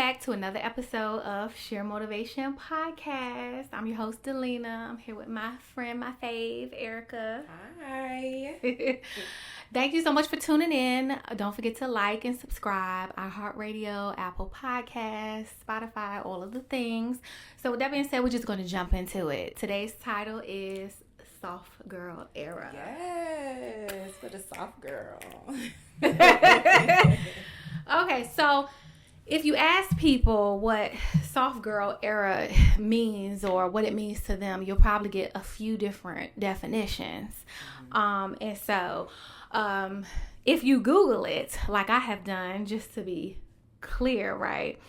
back to another episode of Sheer Motivation Podcast. I'm your host, Dalena. I'm here with my friend, my fave, Erika. Hi. Thank you so much for tuning in. Don't forget to like and subscribe. iHeartRadio, Apple Podcasts, Spotify, all of the things. So with that being said, we're just going to jump into it. Today's title is Soft Girl Era. Yes, for the soft girl. Okay, so if you ask people what soft girl era means or what it means to them, you'll probably get a few different definitions. And so if you Google it, like I have done, just to be clear, right?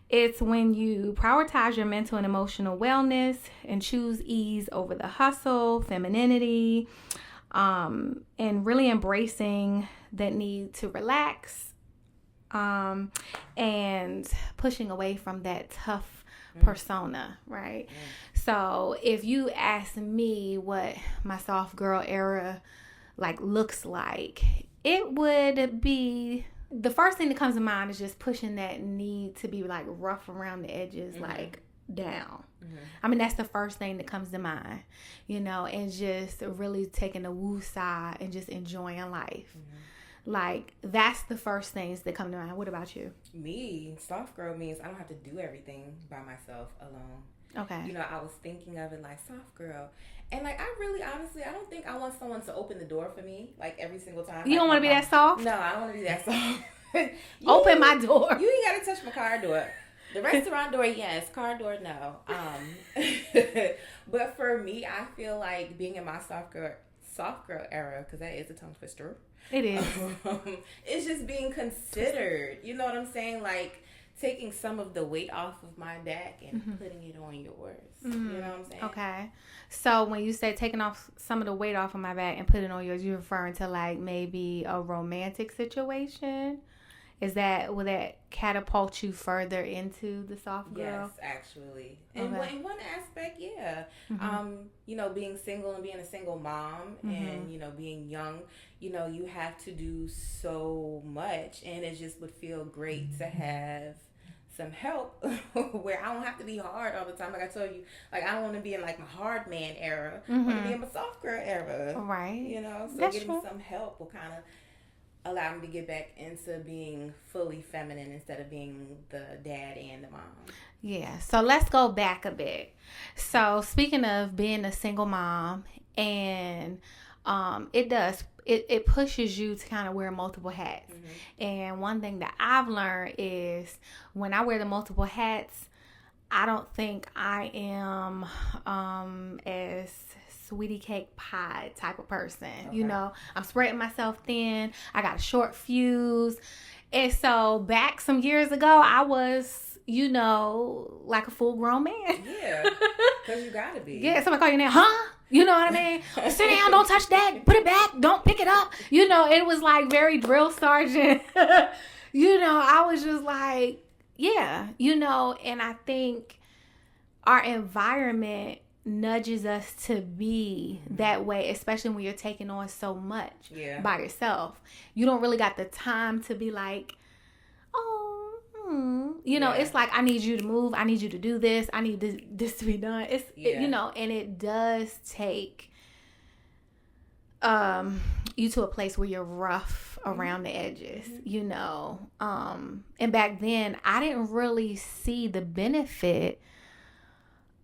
It's when you prioritize your mental and emotional wellness and choose ease over the hustle, femininity, and really embracing that need to relax. And pushing away from that tough persona, right? So if you ask me what my soft girl era looks like, it would be, the first thing that comes to mind is just pushing that need to be rough around the edges, down. I mean, that's the first thing that comes to mind, and just really taking the woo side and just enjoying life. That's the first things that come to mind. What about you? Me, soft girl means I don't have to do everything by myself alone. Okay. I was thinking of it like soft girl. And I really, honestly, I don't think I want someone to open the door for me, every single time. You don't want to be that soft? No, I don't want to be that soft. Open my door. You ain't got to touch my car door. The restaurant door, yes. Car door, no. But for me, I feel like being in my soft girl era, because that is a tongue twister. It is. It's just being considered. You know what I'm saying? Taking some of the weight off of my back and putting it on yours. You know what I'm saying? Okay. So when you say taking off some of the weight off of my back and putting it on yours, you're referring to maybe a romantic situation? Will that catapult you further into the soft girl? Yes, actually. In one aspect, yeah. Being single and being a single mom and, being young, you have to do so much, and it just would feel great to have some help where I don't have to be hard all the time. Like I told you, I don't want to be in my hard man era. I want to be in my soft girl era. Right. So That's getting true. some help will kind of allow me to get back into being fully feminine instead of being the dad and the mom. Yeah. So let's go back a bit. So speaking of being a single mom, and it pushes you to kind of wear multiple hats. And one thing that I've learned is when I wear the multiple hats, I don't think I am as sweetie cake pie type of person. Okay. I'm spreading myself thin. I got a short fuse. And so back some years ago, I was, like a full grown man. Yeah, because you got to be. Yeah, somebody call your name, huh? You know what I mean? Sit down, don't touch that, put it back, don't pick it up. It was very drill sergeant. I was just yeah, and I think our environment nudges us to be that way, especially when you're taking on so much by yourself. You don't really got the time to be it's I need you to move, I need you to do this, I need this to be done. And it does take you to a place where you're rough around the edges, and back then I didn't really see the benefit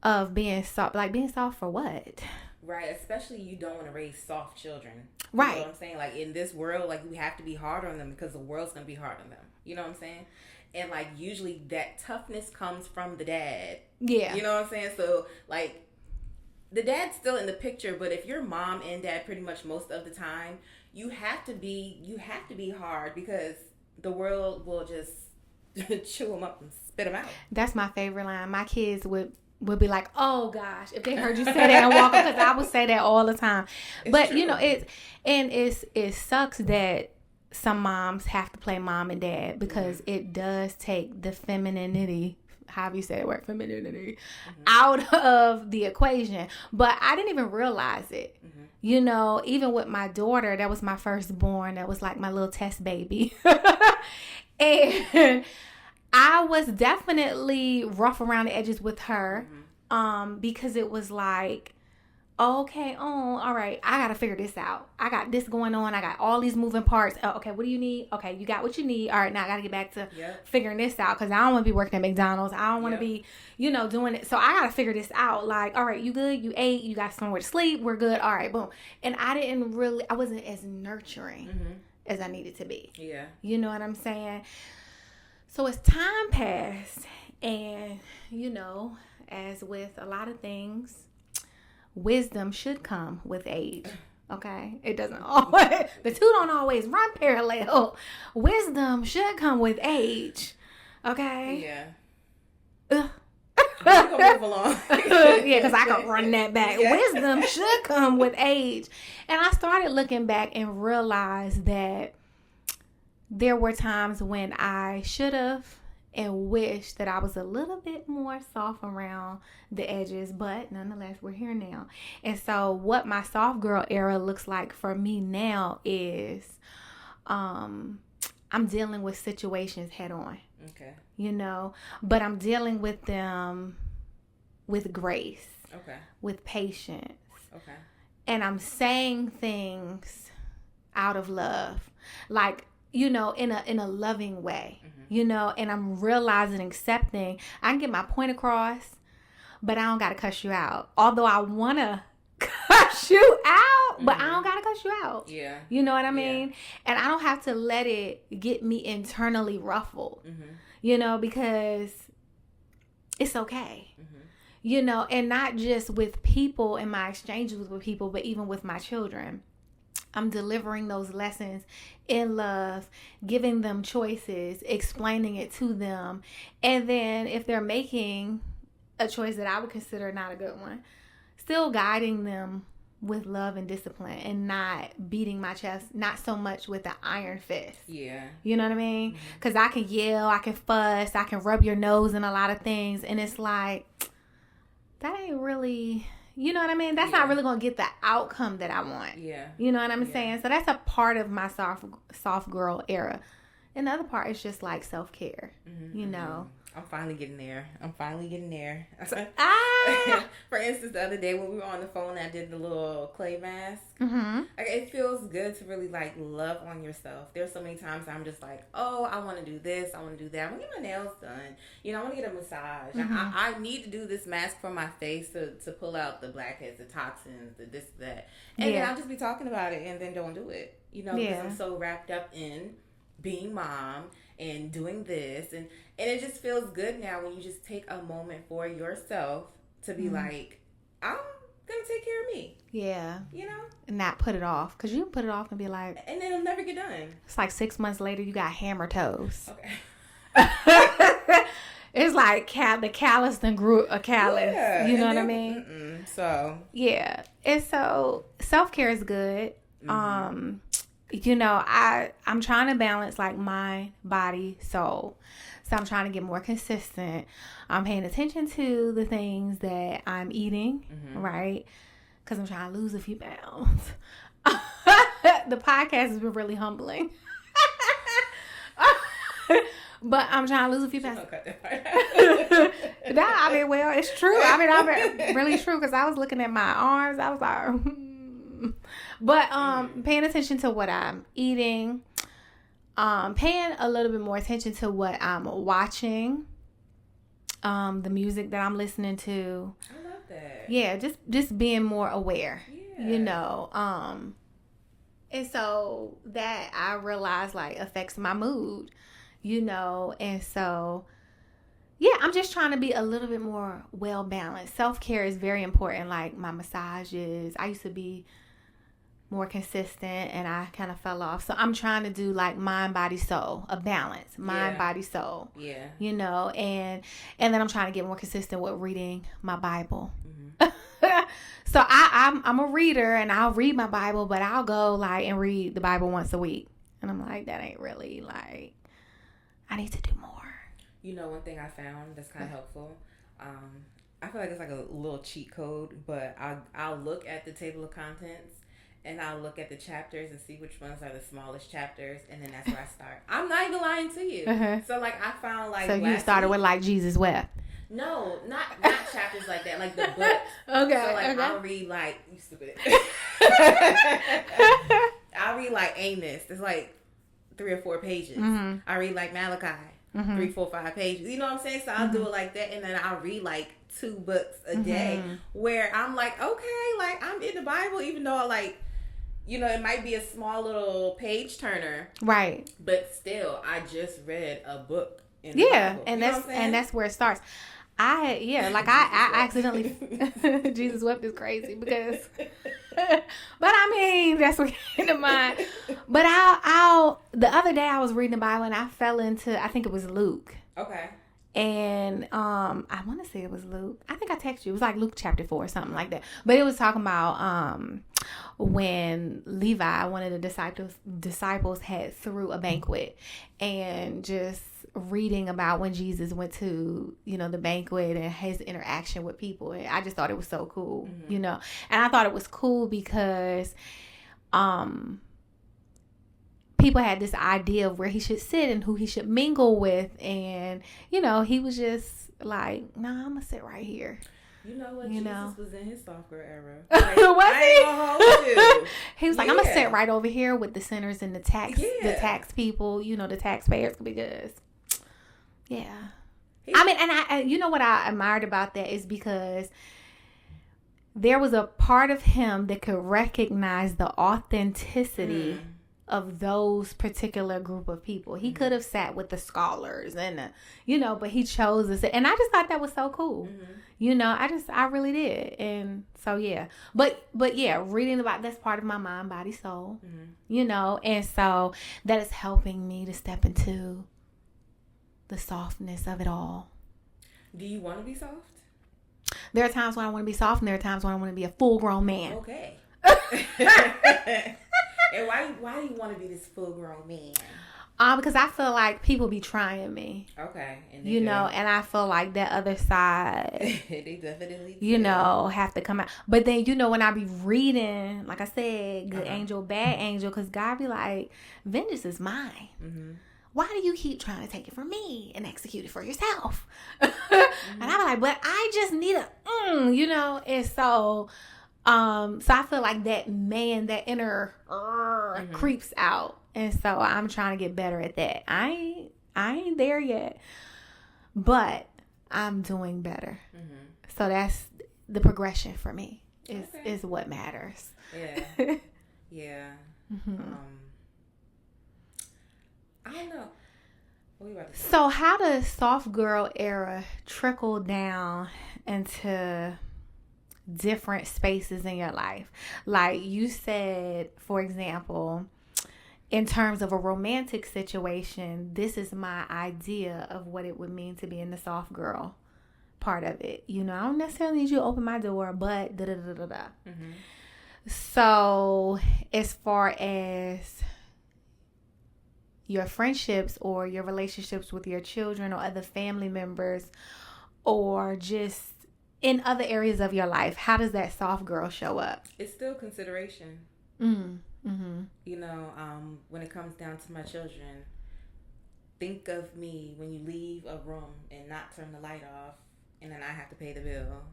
of being soft. Being soft for what? Right, especially you don't want to raise soft children. Right. You know what I'm saying? In this world, we have to be hard on them because the world's going to be hard on them. You know what I'm saying? And, usually that toughness comes from the dad. Yeah. You know what I'm saying? So, the dad's still in the picture, but if you're mom and dad pretty much most of the time, you have to be hard because the world will just chew them up and spit them out. That's my favorite line. My kids would be like, oh gosh, if they heard you say that and walk up, because I would say that all the time. But true. It sucks that some moms have to play mom and dad because it does take the femininity, however you say that word, femininity, out of the equation. But I didn't even realize it. Even with my daughter, that was my firstborn, that was my little test baby. And I was definitely rough around the edges with her, because it was like, okay, all right, I gotta figure this out. I got this going on. I got all these moving parts. Okay, what do you need? Okay, you got what you need. All right, now I gotta get back to figuring this out, because I don't want to be working at McDonald's. I don't want to be, doing it. So I gotta figure this out. Like, all right, you good? You ate? You got somewhere to sleep? We're good. All right, boom. And I wasn't as nurturing as I needed to be. Yeah. You know what I'm saying? So as time passed, and as with a lot of things, wisdom should come with age. Okay, it doesn't always. The two don't always run parallel. Wisdom should come with age. Okay. Yeah. We're gonna move along. Yeah, because I can run that back. Yeah. Wisdom should come with age, and I started looking back and realized that there were times when I should have and wish that I was a little bit more soft around the edges, but nonetheless, we're here now. And so what my soft girl era looks like for me now is I'm dealing with situations head on. Okay. But I'm dealing with them with grace. Okay. With patience. Okay. And I'm saying things out of love. Like, in a loving way, and I'm realizing, accepting, I can get my point across, but I don't got to cuss you out. Although I want to cuss you out, but I don't got to cuss you out. Yeah. You know what I mean? Yeah. And I don't have to let it get me internally ruffled, because it's okay. And not just with people in my exchanges with people, but even with my children. I'm delivering those lessons in love, giving them choices, explaining it to them. And then if they're making a choice that I would consider not a good one, still guiding them with love and discipline and not beating my chest, not so much with the iron fist. Yeah. You know what I mean? Because I can yell, I can fuss, I can rub your nose in a lot of things. And it's like, that ain't really... You know what I mean? That's not really going to get the outcome that I want. Yeah. You know what I'm saying? So that's a part of my soft girl era. And the other part is just like self-care, I'm finally getting there. For instance, the other day when we were on the phone, I did the little clay mask. It feels good to really love on yourself. There's so many times I'm just like, oh, I want to do this, I want to do that. I want to get my nails done. I want to get a massage. I need to do this mask for my face to pull out the blackheads, the toxins, the this, that. And then I'll just be talking about it and then don't do it. Because I'm so wrapped up in being mom and doing this, and it just feels good now when you just take a moment for yourself to be like, I'm gonna take care of me. Yeah. And not put it off, because you can put it off and be like, and then it'll never get done. It's like 6 months later you got hammer toes. Okay. It's like the callus then grew a callus. Yeah. You know what I mean? So yeah. And so self-care is good. I'm trying to balance mind, body, soul. So I'm trying to get more consistent. I'm paying attention to the things that I'm eating, right? Because I'm trying to lose a few pounds. The podcast has been really humbling. But I'm trying to lose a few pounds. Well, it's true. I'm really true, because I was looking at my arms. I was like... But paying attention to what I'm eating, paying a little bit more attention to what I'm watching, the music that I'm listening to. I love that. Yeah, just being more aware. Yeah. And so that I realize affects my mood, and so yeah, I'm just trying to be a little bit more well balanced. Self-care is very important. Like my massages, I used to be more consistent and I kind of fell off. So I'm trying to do mind, body, soul, a balance, mind, body, soul. Yeah. And then I'm trying to get more consistent with reading my Bible. So I'm a reader and I'll read my Bible, but I'll go and read the Bible once a week. And I'm like, that ain't really I need to do more. One thing I found that's kind of helpful. I feel like it's a little cheat code, but I'll look at the table of contents and I'll look at the chapters and see which ones are the smallest chapters, and then that's where I start. I'm not even lying to you. So like I found like. So you started with like Jesus wept. No, not chapters like that, like the book. Okay. So like I'll read like you stupid. I'll read like Amos. It's like 3 or 4 pages. I read like Malachi. 3, 4, 5 pages. You know what I'm saying? So I'll do it like that, and then I'll read like 2 books a day, where I'm like, okay, like I'm in the Bible, even though I like, you know, it might be a small little page turner, right? But still, I just read a book. In the Bible. And that's where it starts. I accidentally Jesus wept is crazy because, but I mean that's what came to mind. But I'll the other day I was reading the Bible and I fell into, I think it was Luke. Okay. And I want to say it was Luke. I think I texted you. It was like Luke chapter 4 or something like that. But it was talking about when Levi, one of the disciples had threw a banquet, and just reading about when Jesus went to, you know, the banquet and his interaction with people. And I just thought it was so cool, you know. And I thought it was cool because people had this idea of where he should sit and who he should mingle with. And, you know, he was just like, nah, I'm going to sit right here. You know what? Jesus was in his soft girl era. Like, he was like, I'm going to sit right over here with the sinners and the tax people, you know, the taxpayers, because, I mean, and I you know what I admired about that is because there was a part of him that could recognize the authenticity of those particular group of people. He could have sat with the scholars and, you know, but he chose to sit. And I just thought that was so cool. You know, I really did. And so, yeah. But yeah, reading about that's part of my mind, body, soul, you know. And so that is helping me to step into the softness of it all. Do you want to be soft? There are times when I want to be soft, and there are times when I want to be a full-grown man. Okay. And why do you want to be this full-grown man? Because I feel like people be trying me. Okay. And you know, and I feel like that other side, they definitely do. You know, have to come out. But then, you know, when I be reading, like I said, good angel, bad angel, because God be like, vengeance is mine. Why do you keep trying to take it from me and execute it for yourself? And I be like, but I just need you know. And so I feel like that inner creeps out. And so I'm trying to get better at that. I ain't there yet, but I'm doing better. So that's the progression for me is what matters. Yeah. Yeah. I don't know. What are you about to say? So how does soft girl era trickle down into different spaces in your life? Like you said, for example, in terms of a romantic situation, this is my idea of what it would mean to be in the soft girl part of it. You know, I don't necessarily need you to open my door, but da-da-da-da-da. So as far as your friendships or your relationships with your children or other family members, or just in other areas of your life, how does that soft girl show up? It's still consideration. You know, when it comes down to my children, think of me when you leave a room and not turn the light off, and then I have to pay the bill.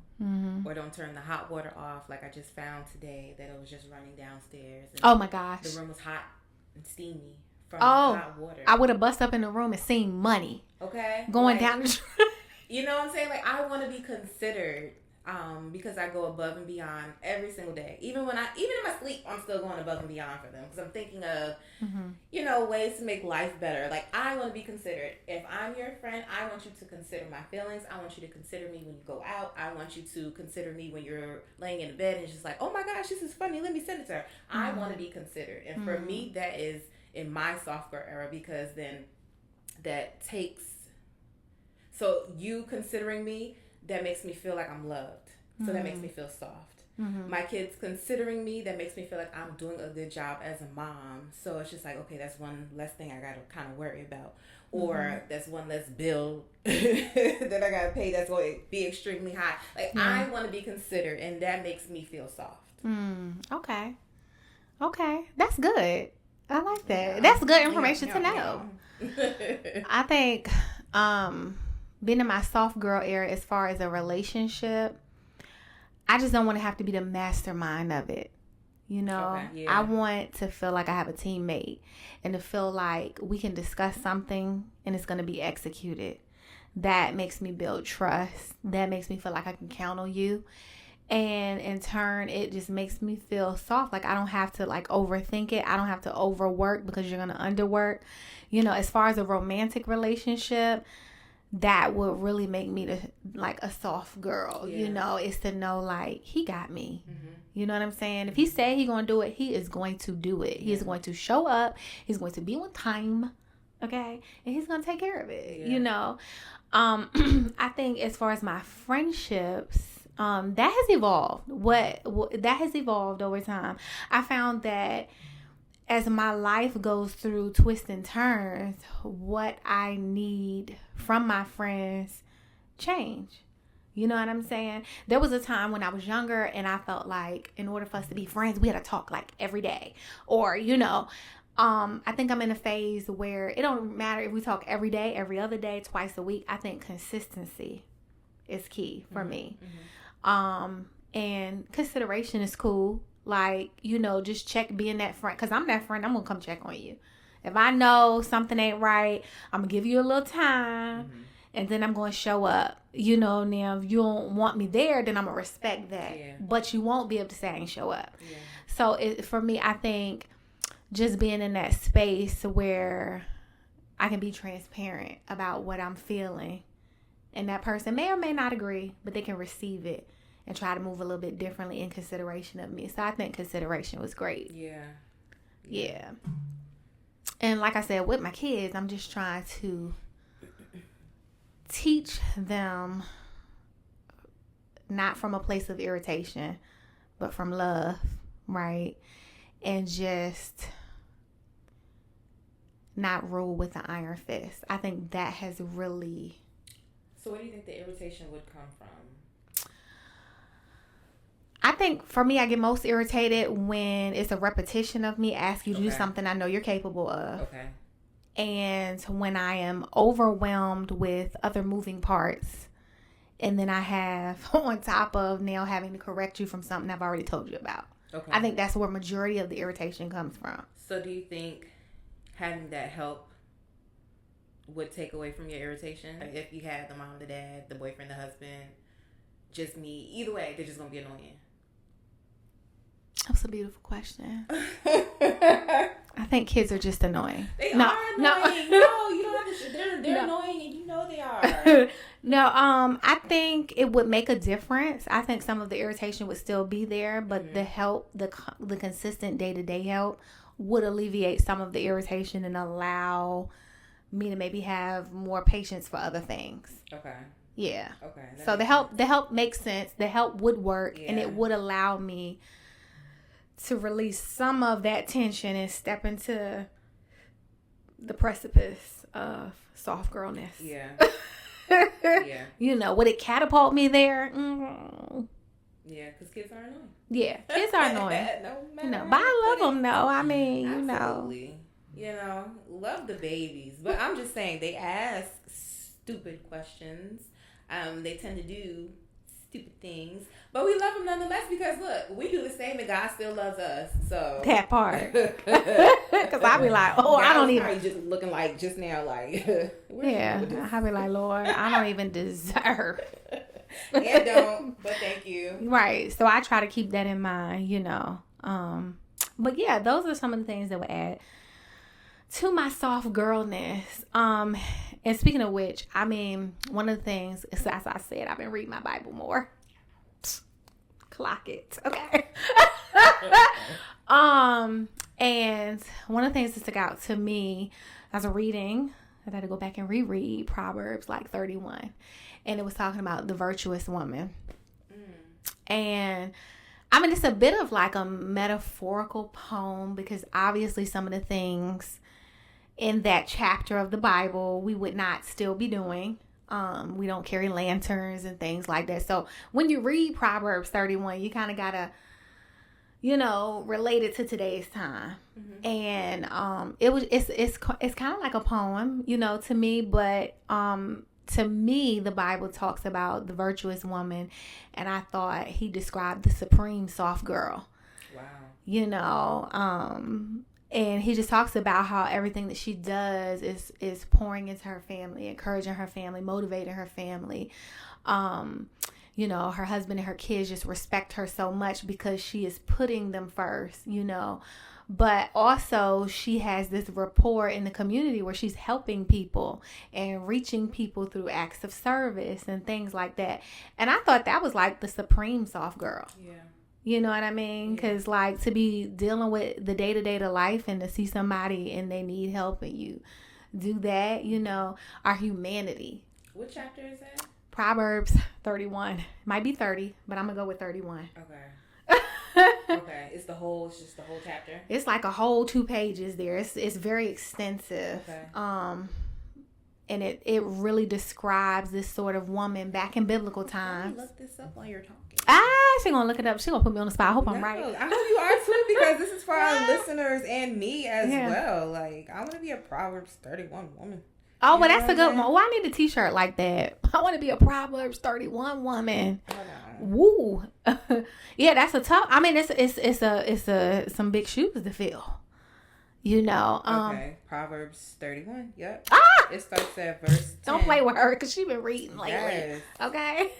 Or don't turn the hot water off, like I just found today that it was just running downstairs. And oh my gosh. The room was hot and steamy from hot water. I would have bust up in the room and seen money. Okay. Going down the street. You know what I'm saying? Like, I want to be considered because I go above and beyond every single day. Even in my sleep, I'm still going above and beyond for them because I'm thinking of, you know, ways to make life better. Like, I want to be considered. If I'm your friend, I want you to consider my feelings. I want you to consider me when you go out. I want you to consider me when you're laying in the bed and it's just like, oh my gosh, this is funny. Let me send it to her. I want to be considered. And for me, that is in my soft girl era, because then that takes... So you considering me, that makes me feel like I'm loved. So that makes me feel soft. My kids considering me, that makes me feel like I'm doing a good job as a mom. So it's just like, okay, that's one less thing I got to kind of worry about. Or that's one less bill that I got to pay that's going to be extremely high. Like, I want to be considered, and that makes me feel soft. Okay. Okay. That's good. I like that. Yeah. That's good information to know. I think being in my soft girl era as far as a relationship, I just don't want to have to be the mastermind of it. You know, okay, yeah. I want to feel like I have a teammate and to feel like we can discuss something and it's going to be executed. That makes me build trust. That makes me feel like I can count on you. And in turn, it just makes me feel soft. Like I don't have to like overthink it. I don't have to overwork because you're going to underwork. You know, as far as a romantic relationship, that would really make me like a soft girl. Yeah. You know, is to know like he got me. Mm-hmm. You know what I'm saying? If he said he's going to do it, he is going to do it. He is going to show up. He's going to be on time. Okay? And he's going to take care of it. Yeah. You know? I think as far as my friendships, that has evolved. That has evolved over time. I found that as my life goes through twists and turns, what I need from my friends change. You know what I'm saying? There was a time when I was younger and I felt like in order for us to be friends, we had to talk like every day. Or, you know, I think I'm in a phase where it don't matter if we talk every day, every other day, twice a week. I think consistency is key for me. Mm-hmm. And consideration is cool. Like, you know, just check being that friend. Because I'm that friend. I'm going to come check on you. If I know something ain't right, I'm going to give you a little time. Mm-hmm. And then I'm going to show up. You know, now if you don't want me there, then I'm going to respect that. Yeah. But you won't be able to say I ain't show up. Yeah. So for me, I think just being in that space where I can be transparent about what I'm feeling. And that person may or may not agree, but they can receive it and try to move a little bit differently in consideration of me. So I think consideration was great. Yeah. And like I said, with my kids, I'm just trying to teach them not from a place of irritation, but from love, right? And just not rule with an iron fist. I think that has really... So where do you think the irritation would come from? I think for me, I get most irritated when it's a repetition of me asking you to do something I know you're capable of. Okay. And when I am overwhelmed with other moving parts, and then I have on top of now having to correct you from something I've already told you about. Okay. I think that's where majority of the irritation comes from. So do you think having that help would take away from your irritation? If you had the mom, the dad, the boyfriend, the husband, just me, either way, they're just going to be annoying. That's a beautiful question. I think kids are just annoying. They are annoying. No, you don't have to. They're annoying, and you know they are. No, I think it would make a difference. I think some of the irritation would still be there, but mm-hmm. the help, the consistent day-to-day help would alleviate some of the irritation and allow me to maybe have more patience for other things. Okay. Yeah. Okay. So the help makes sense. The help would work, and it would allow me to release some of that tension and step into the precipice of soft girlness. Yeah. Yeah. You know, would it catapult me there? Mm-hmm. Yeah, because kids are annoying. Yeah, kids are annoying. But I love them, though. I mean, absolutely. You know, love the babies. But I'm just saying, they ask stupid questions. They tend to do stupid things, but we love them nonetheless because look, we do the same and God still loves us. So that part, because I be like, oh, I don't even just looking like just now, like yeah, I be like, Lord, I don't even deserve. Yeah, don't. But thank you. Right. So I try to keep that in mind, you know. But yeah, those are some of the things that would add to my soft girlness. And speaking of which, I mean, one of the things, as I said, I've been reading my Bible more. Clock it. Okay. And one of the things that stuck out to me as a reading, I had to go back and reread Proverbs like 31. And it was talking about the virtuous woman. And I mean, it's a bit of like a metaphorical poem because obviously some of the things in that chapter of the Bible we would not still be doing. We don't carry lanterns and things like that. So when you read Proverbs 31, you kind of gotta related to today's time. And it's kind of like a poem, to me, but to me the Bible talks about the virtuous woman, and I thought he described the supreme soft girl. Wow. And he just talks about how everything that she does is pouring into her family, encouraging her family, motivating her family. Her husband and her kids just respect her so much because she is putting them first, But also she has this rapport in the community where she's helping people and reaching people through acts of service and things like that. And I thought that was like the supreme soft girl. Yeah. You know what I mean? Because like to be dealing with the day-to-day of life and to see somebody and they need help and you do that, our humanity. What chapter is that? Proverbs 31. Might be 30, but I'm going to go with 31. Okay. Okay. It's just the whole chapter? It's like a whole 2 pages there. It's very extensive. Okay. And it really describes this sort of woman back in biblical times. Look this up while you're talking. She's going to look it up. She's going to put me on the spot. I hope I'm right. I hope you are too, because this is for our listeners and me as well. Like, I want to be a Proverbs 31 woman. Oh, well, that's a good one. Oh, I need a t-shirt like that. I want to be a Proverbs 31 woman. Woo. Yeah, that's a tough. I mean, it's some big shoes to fill. Okay, Proverbs 31. Yep. It starts at verse 10. Don't play with her because she's been reading lately. Yes. Okay.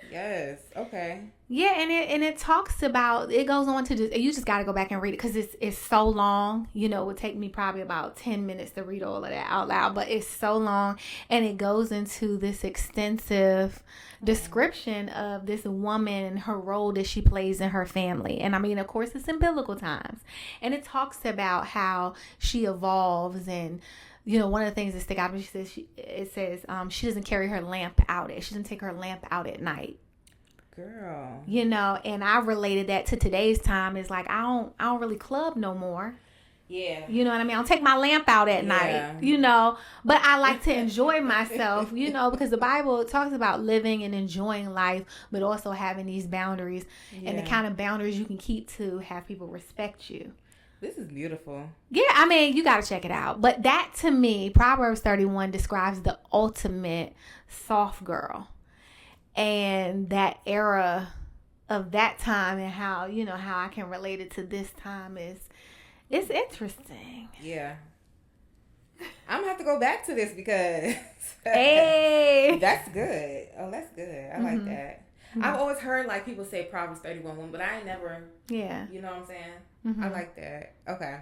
Yes. Okay. Yeah, and it talks about, it goes on to just, you just got to go back and read it because it's so long. It would take me probably about 10 minutes to read all of that out loud, but it's so long, and it goes into this extensive description of this woman and her role that she plays in her family. And I mean, of course, it's in biblical times, and it talks about how she evolves. And one of the things that stick out to me, it says she doesn't carry her lamp out. She doesn't take her lamp out at night. Girl. And I related that to today's time. It's like, I don't really club no more. Yeah. You know what I mean? I don't take my lamp out at night, but I like to enjoy myself, because the Bible talks about living and enjoying life, but also having these boundaries and the kind of boundaries you can keep to have people respect you. This is beautiful. Yeah, I mean, you got to check it out. But that, to me, Proverbs 31 describes the ultimate soft girl. And that era of that time and how, how I can relate it to this time it's interesting. Yeah. I'm going to have to go back to this because hey, that's good. Oh, that's good. I like that. I've always heard like people say Proverbs 31 woman, but I ain't never. Yeah. You know what I'm saying? I like that. Okay.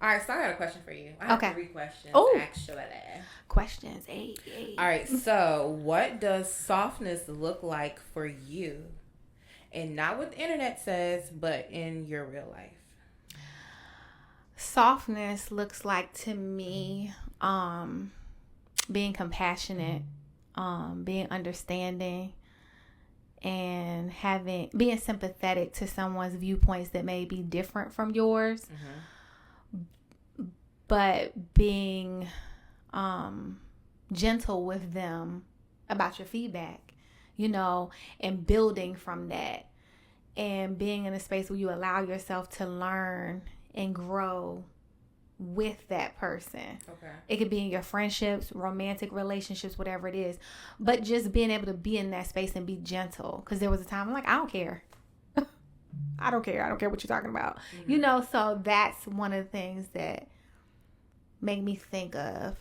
All right. So I got a question for you. I have 3 questions. Actually. Questions. Hey. All right. So what does softness look like for you? And not what the internet says, but in your real life. Softness looks like, to me, being compassionate, being understanding, and being sympathetic to someone's viewpoints that may be different from yours, but being gentle with them about your feedback, and building from that, and being in a space where you allow yourself to learn and grow with that person. Okay. It could be in your friendships, romantic relationships, whatever it is. But just being able to be in that space and be gentle. Because there was a time I'm like, I don't care. I don't care. I don't care what you're talking about. So that's one of the things that make me think of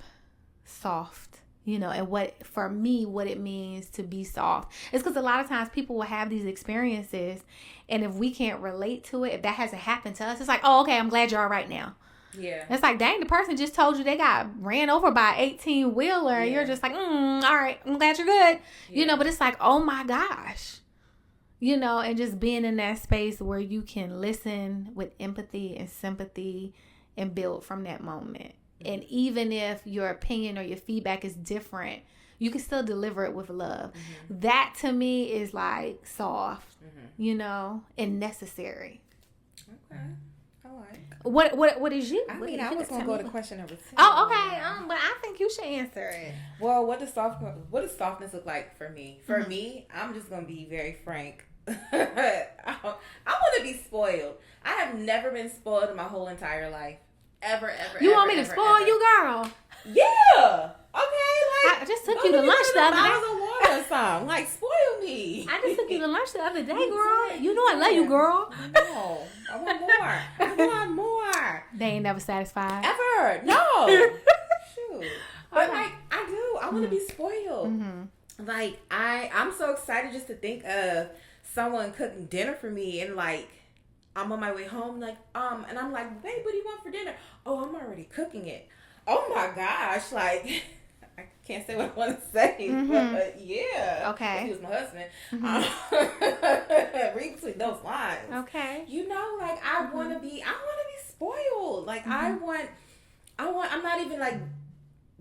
soft. And what it means to be soft. It's because a lot of times people will have these experiences, and if we can't relate to it, if that hasn't happened to us, it's like, oh, okay, I'm glad you're all right now. Yeah. It's like, dang, the person just told you they got ran over by an 18-wheeler, and you're just like, all right, I'm glad you're good. Yeah. But it's like, oh my gosh. And just being in that space where you can listen with empathy and sympathy and build from that moment. And even if your opinion or your feedback is different, you can still deliver it with love. That, to me, is like soft, and necessary. Okay. I like. What is you? I mean, I was going to go to question number 2. Oh, okay. But I think you should answer it. Well, what does softness look like for me? For me, I'm just going to be very frank. I want to be spoiled. I have never been spoiled in my whole entire life. Ever. You want me to spoil you, girl? Yeah. Okay, like I just took you to lunch the other day. Bottles of water or something. Like, spoil me. I just took you to lunch the other day, girl. You know I love you, girl. No, I want more. I want more. They ain't never satisfied. Ever. No. Shoot. But like, I do. I want to be spoiled. Mm-hmm. Like, I'm so excited just to think of someone cooking dinner for me, and like, I'm on my way home, like, and I'm like, babe, what do you want for dinner? Oh, I'm already cooking it. Oh my gosh, like, I can't say what I want to say, but yeah. Okay. He was my husband. Mm-hmm. Read between those lines. Okay. You know, like, I want to be spoiled. Like, I'm not even like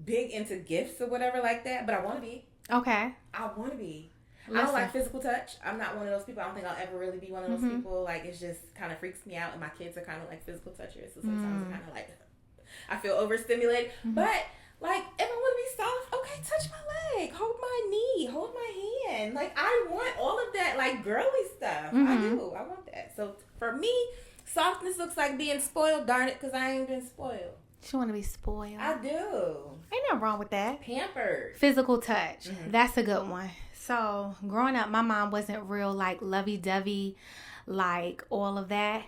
big into gifts or whatever like that, but I want to be. Okay. I want to be. Listen. I don't like physical touch. I'm not one of those people. I don't think I'll ever really be one of those people. Like, it just kind of freaks me out. And my kids are kind of like physical touchers. So sometimes it's kind of like, I feel overstimulated. But, like, if I want to be soft, okay, touch my leg. Hold my knee. Hold my hand. Like, I want all of that, like, girly stuff. I do. I want that. So, for me, softness looks like being spoiled. Darn it, because I ain't been spoiled. She want to be spoiled. I do. Ain't nothing wrong with that. Pampered. Physical touch. That's a good one. So, growing up, my mom wasn't real, like, lovey-dovey, like, all of that.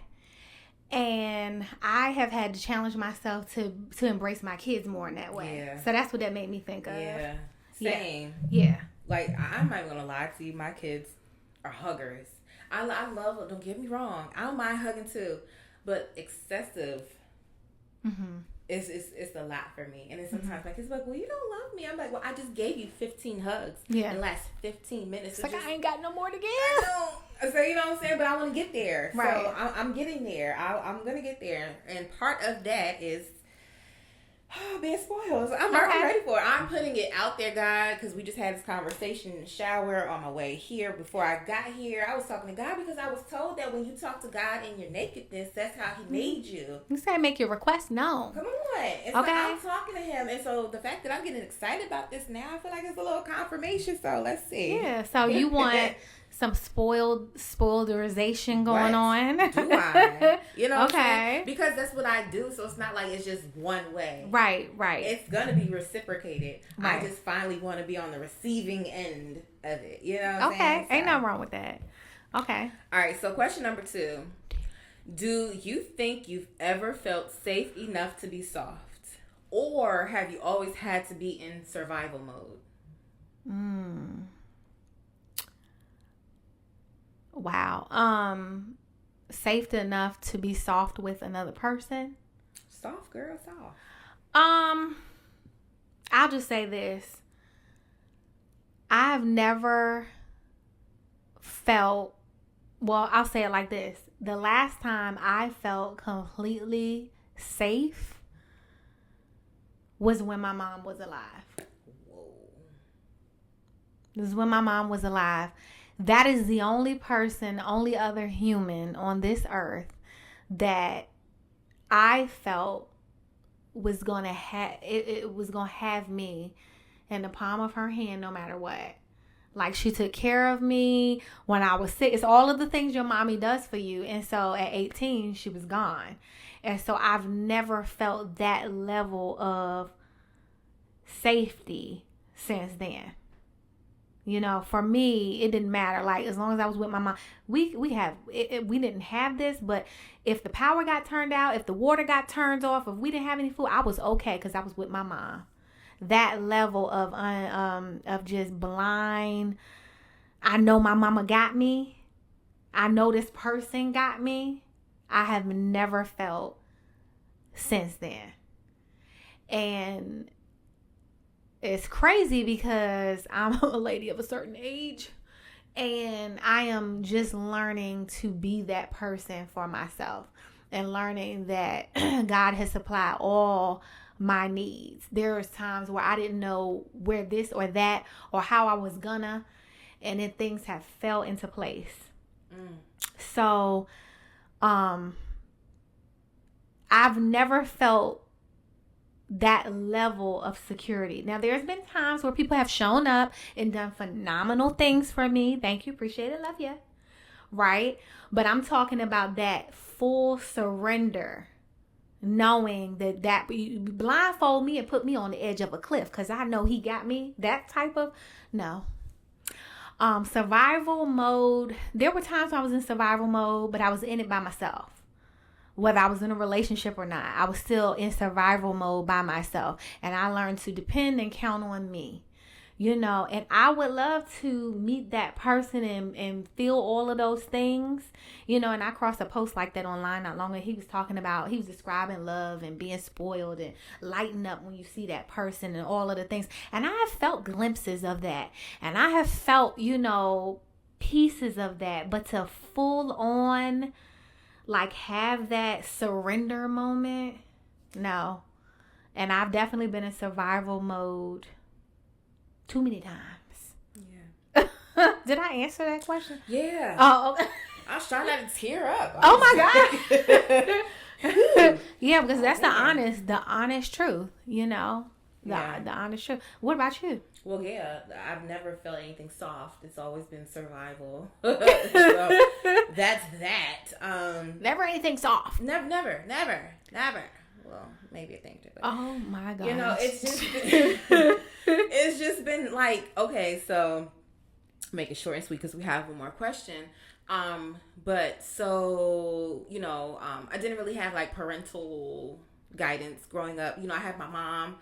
And I have had to challenge myself to embrace my kids more in that way. Yeah. So, that's what that made me think of. Yeah. Same. Yeah. Like, I'm not even going to lie to you. My kids are huggers. I love it. Don't get me wrong. I don't mind hugging, too. But excessive... It's a lot for me. And then sometimes my kids are like, well, you don't love me. I'm like, well, I just gave you 15 hugs in the last 15 minutes. It's like, I ain't got no more to give. I know. So, you know what I'm saying? But I want to get there. Right. So, I'm getting there. I'm going to get there. And part of that is being spoiled. So I'm ready for it. I'm putting it out there, God, because we just had this conversation in the shower on my way here. Before I got here, I was talking to God because I was told that when you talk to God in your nakedness, that's how He made you. You say make your request known. Come on. And so I'm talking to Him. And so the fact that I'm getting excited about this now, I feel like it's a little confirmation. So let's see. Yeah. So you want some spoilerization going on? Do I? You know what I'm saying? Because that's what I do. So it's not like it's just one way. Right. It's going to be reciprocated. Right. I just finally want to be on the receiving end of it. You know what I'm saying? Okay. Ain't nothing wrong with that. Okay. All right. So question number 2. Do you think you've ever felt safe enough to be soft? Or have you always had to be in survival mode? Wow. Safe enough to be soft with another person? Soft, girl, soft. I'll just say this. I've never felt, well, I'll say it like this. The last time I felt completely safe was when my mom was alive. Whoa. This is when my mom was alive. That is the only person, only other human on this earth that I felt was gonna have it was gonna have me in the palm of her hand no matter what. Like, she took care of me when I was sick. It's all of the things your mommy does for you. And so at 18, she was gone. And so I've never felt that level of safety since then. You know, for me, it didn't matter. Like, as long as I was with my mom, we didn't have this, but if the power got turned out, if the water got turned off, if we didn't have any food, I was okay because I was with my mom. That level of just blind, I know my mama got me. I know this person got me. I have never felt since then. And it's crazy because I'm a lady of a certain age and I am just learning to be that person for myself and learning that God has supplied all my needs. There's times where I didn't know where this or that or how I was gonna, and then things have fell into place. So, I've never felt that level of security. Now, there's been times where people have shown up and done phenomenal things for me. Thank you. Appreciate it. Love you. right? But I'm talking about that full surrender, knowing that you blindfold me and put me on the edge of a cliff because I know he got me. That type of, no. Survival mode. There were times I was in survival mode, but I was in it by myself. Whether I was in a relationship or not, I was still in survival mode by myself. And I learned to depend and count on me. And I would love to meet that person and feel all of those things, and I crossed a post like that online not long ago. He was describing love and being spoiled and lighting up when you see that person and all of the things. And I have felt glimpses of that. And I have felt, pieces of that. But to full on, like, have that surrender moment, no. And I've definitely been in survival mode too many times. Yeah. Did I answer that question? Yeah. Oh, okay. I was trying not to tear up. Oh my God. Yeah, because that's the honest truth, the honest truth. What about you? Well, yeah, I've never felt anything soft. It's always been survival. So that's that. Never anything soft. Never. Well, maybe a thing too. But, oh my God. It's just been like, okay, so make it short and sweet because we have one more question. But so, I didn't really have like parental guidance growing up. I had my mom.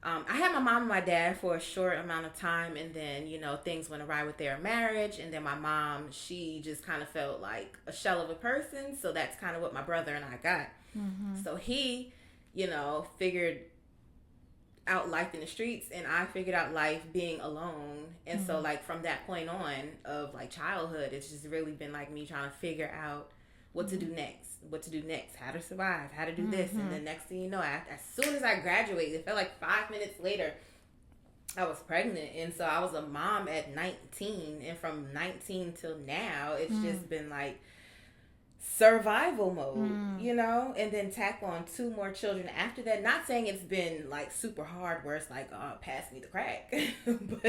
I had my mom and my dad for a short amount of time, and then, things went awry with their marriage, and then my mom, she just kind of felt like a shell of a person, so that's kind of what my brother and I got. Mm-hmm. So he, figured out life in the streets, and I figured out life being alone, and mm-hmm. so, like, from that point on of, like, childhood, it's just really been, like, me trying to figure out what to do next, how to survive, how to do this. And the next thing you know, as soon as I graduated, it felt like 5 minutes later, I was pregnant. And so I was a mom at 19. And from 19 till now, it's just been like survival mode, and then tack on 2 more children after that. Not saying it's been like super hard where it's like, pass me the crack, but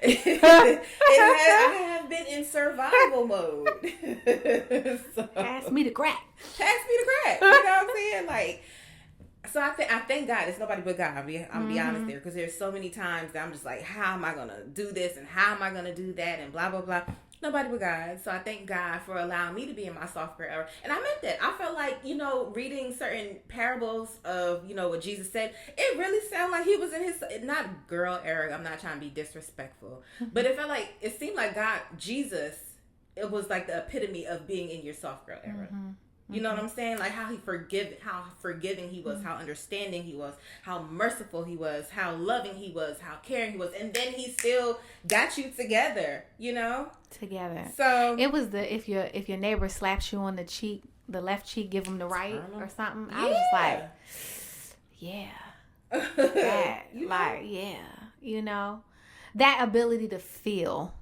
I have been in survival mode. So, pass me the crack. You know what I'm saying? Like, so I thank God. It's nobody but God. I'm be honest there, because there's so many times that I'm just like, how am I gonna do this and how am I gonna do that and blah blah blah. Nobody but God. So I thank God for allowing me to be in my soft girl era. And I meant that. I felt like, reading certain parables of, what Jesus said, it really sounded like he was in his, not girl era. I'm not trying to be disrespectful. But it seemed like God, Jesus, it was like the epitome of being in your soft girl era. Mm-hmm. You know what I'm saying? Like how forgiving he was, how understanding he was, how merciful he was, how loving he was, how caring he was. And then he still got you together, Together. So it was if your neighbor slaps you on the cheek, the left cheek, give him the right or something. I was just like, yeah. That ability to feel,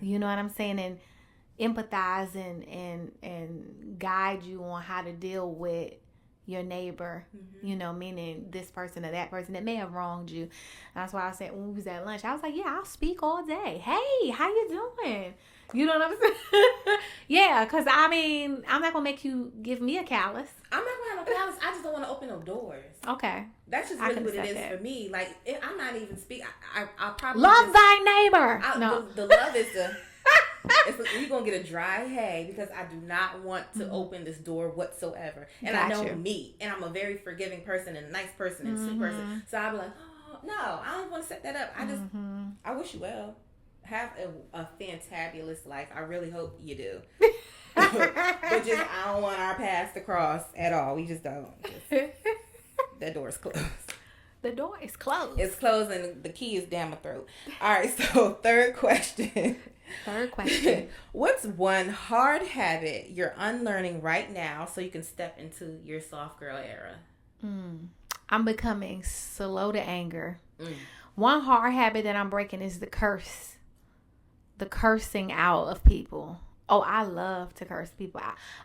you know what I'm saying? And empathize and guide you on how to deal with your neighbor, meaning this person or that person that may have wronged you. And that's why I said when we was at lunch, I was like, yeah, I'll speak all day. Hey, how you doing? You know what I'm saying? Yeah, because I'm not going to make you give me a callus. I'm not going to have no callus. I just don't want to open no doors. Okay. That's just really what it is for me. Like, I'm not even speaking. I'll probably love thy neighbor. The love is the... you're going to get a dry hay because I do not want to open this door whatsoever. And I know me. And I'm a very forgiving person and a nice person and sweet person. So I'll be like, oh, no, I don't want to set that up. I wish you well. Have a fantabulous life. I really hope you do. But just, I don't want our paths to cross at all. We just don't. That door is closed. The door is closed. It's closed and the key is down my throat. All right, so third question. What's one hard habit you're unlearning right now so you can step into your soft girl era? I'm becoming slow to anger. One hard habit that I'm breaking is the cursing out of people. Oh, I love to curse people.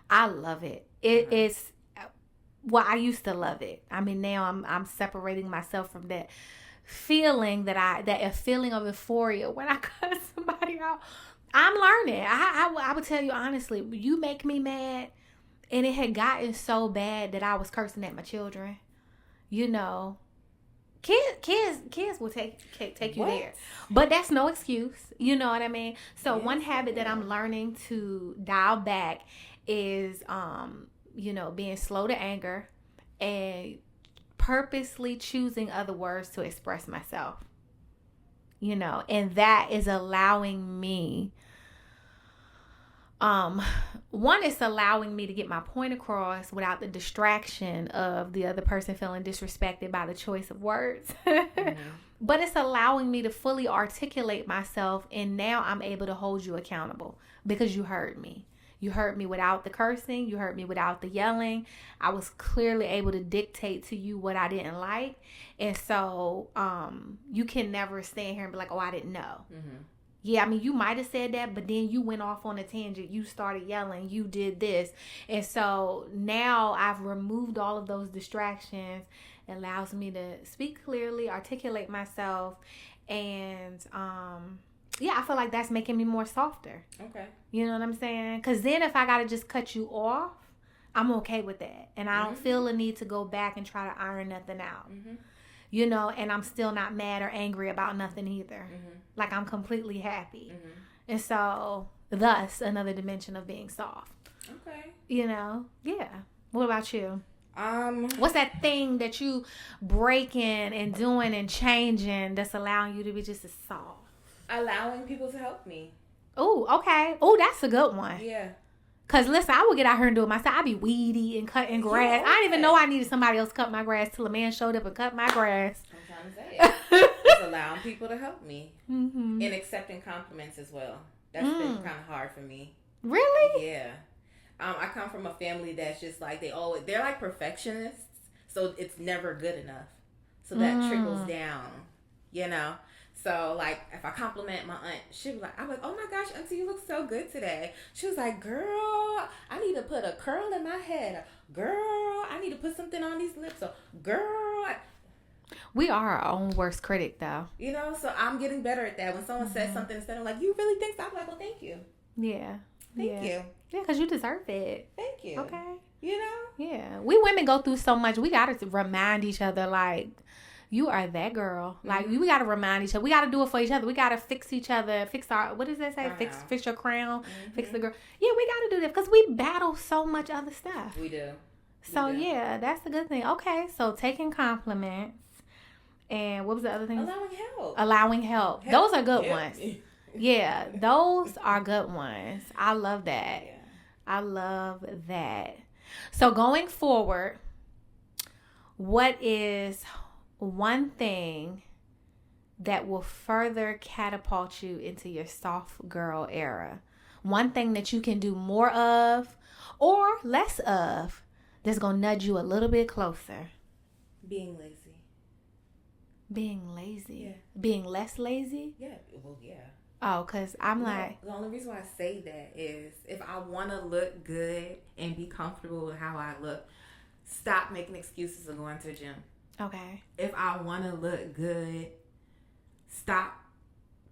I love it. It's, well, I used to love it. Now I'm separating myself from that feeling that a feeling of euphoria when I cuss somebody out. I'm learning. I would tell you honestly, you make me mad, and it had gotten so bad that I was cursing at my children. You know, kids will take you there, but that's no excuse. You know what I mean? So one habit that I'm learning to dial back is, being slow to anger and purposely choosing other words to express myself. And that is allowing me, one is allowing me to get my point across without the distraction of the other person feeling disrespected by the choice of words. But it's allowing me to fully articulate myself, and now I'm able to hold you accountable because you heard me. You heard me without the cursing. You heard me without the yelling. I was clearly able to dictate to you what I didn't like. And so you can never stand here and be like, oh, I didn't know. Yeah, I mean, you might have said that, but then you went off on a tangent. You started yelling. You did this. And so now I've removed all of those distractions. It allows me to speak clearly, articulate myself, and I feel like that's making me more softer. Okay. You know what I'm saying? Because then if I got to just cut you off, I'm okay with that. And I don't feel a need to go back and try to iron nothing out. And I'm still not mad or angry about nothing either. Like, I'm completely happy. And so, thus, another dimension of being soft. Okay. Yeah. What about you? What's that thing that you breaking and doing and changing that's allowing you to be just as soft? Allowing people to help me. Oh, okay. Oh, that's a good one. Yeah. Cause listen, I would get out here and do it myself. I'd be weedy and cutting grass. I didn't even know I needed somebody else to cut my grass till a man showed up and cut my grass. I'm trying to say it. It's allowing people to help me. And accepting compliments as well. That's been kind of hard for me. Really? Yeah. I come from a family that's just like, they're like perfectionists. So it's never good enough. So that trickles down, So, like, if I compliment my aunt, I'm like, oh my gosh, auntie, you look so good today. She was like, girl, I need to put a curl in my head. Girl, I need to put something on these lips. So, girl. We are our own worst critic, though. So I'm getting better at that. When someone says something, instead of like, you really think so? I'm like, well, thank you. Yeah. Thank you. Yeah, because you deserve it. Thank you. Okay. Yeah. We women go through so much. We got to remind each other, like, you are that girl. Like, we got to remind each other. We got to do it for each other. We got to fix each other. Fix our, what does that say? Fix your crown. Fix the girl. Yeah, we got to do that because we battle so much other stuff. We do. So, yeah, that's a good thing. Okay, so taking compliments. And what was the other thing? Allowing help. Those are good ones. Yeah, those are good ones. I love that. Yeah. I love that. So going forward, what is one thing that will further catapult you into your soft girl era? One thing that you can do more of or less of that's going to nudge you a little bit closer? Being lazy. Being lazy? Yeah. Being less lazy? Yeah. Well, yeah. Oh, because I'm like... The only reason why I say that is if I want to look good and be comfortable with how I look, stop making excuses of going to the gym. Okay. If I want to look good, stop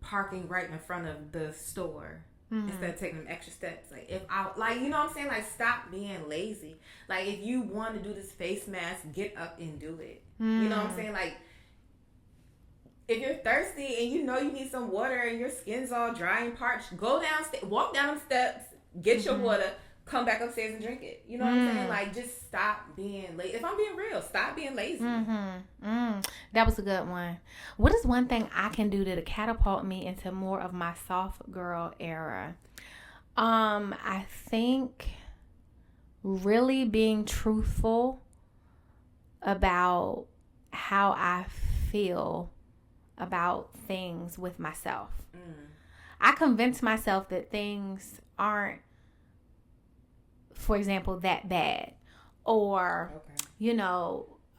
parking right in front of the store instead of taking them extra steps. Like, if I... Like, you know what I'm saying? Like, stop being lazy. Like, if you want to do this face mask, get up and do it. You know what I'm saying? Like... If you're thirsty and you know you need some water and your skin's all dry and parched, go downstairs, walk down the steps, get your water, come back upstairs and drink it. You know what I'm saying? Like, just stop being lazy. If I'm being real, stop being lazy. That was a good one. What is one thing I can do to catapult me into more of my soft girl era? I think really being truthful about how I feel about things with myself. I convince myself that things aren't, for example, that bad. Or,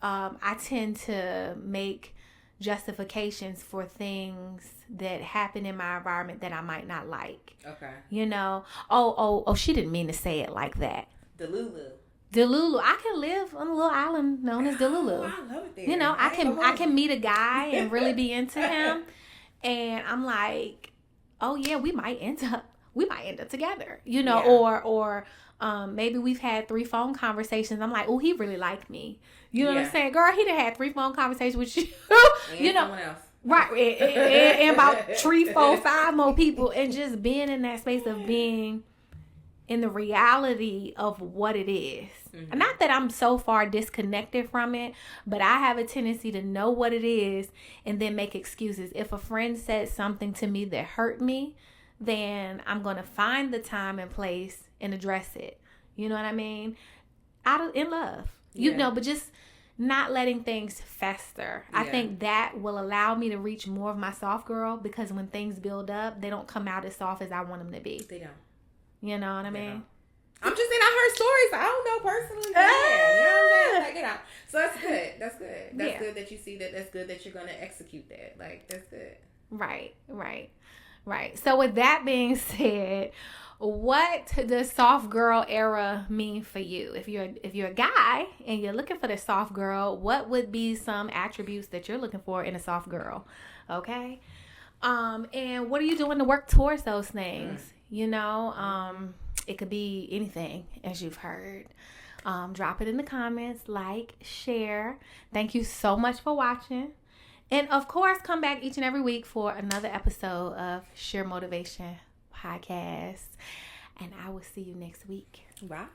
I tend to make justifications for things that happen in my environment that I might not like. Okay. She didn't mean to say it like that. Delulu. I can live on a little island known as Delulu. I love it there. I can meet a guy and really be into him. And I'm like, oh yeah, we might end up we might end up together, you know, or maybe we've had 3 phone conversations. I'm like, oh, he really liked me. You know what I'm saying? Girl, he done had 3 phone conversations with you. And you know, someone else. Right. And about 3, 4, 5 more people. And just being in that space of being in the reality of what it is. Mm-hmm. Not that I'm so far disconnected from it, but I have a tendency to know what it is and then make excuses. If a friend said something to me that hurt me, then I'm going to find the time and place and address it. You know what I mean? In love. You know, but just not letting things fester. I think that will allow me to reach more of my soft girl, because when things build up, they don't come out as soft as I want them to be. They don't. You know what I mean? Don't. I'm just saying, I heard stories. I don't know personally. You know what I'm saying? Like, so that's good. That's good. That's good that you see that. That's good that you're going to execute that. Like, that's good. Right. So with that being said, what does soft girl era mean for you? If you're a guy and you're looking for the soft girl, what would be some attributes that you're looking for in a soft girl? Okay. And what are you doing to work towards those things? You know, it could be anything, as you've heard. Drop it in the comments, like, share. Thank you so much for watching. And of course, come back each and every week for another episode of Sheer Motivation Podcast. And I will see you next week. Bye.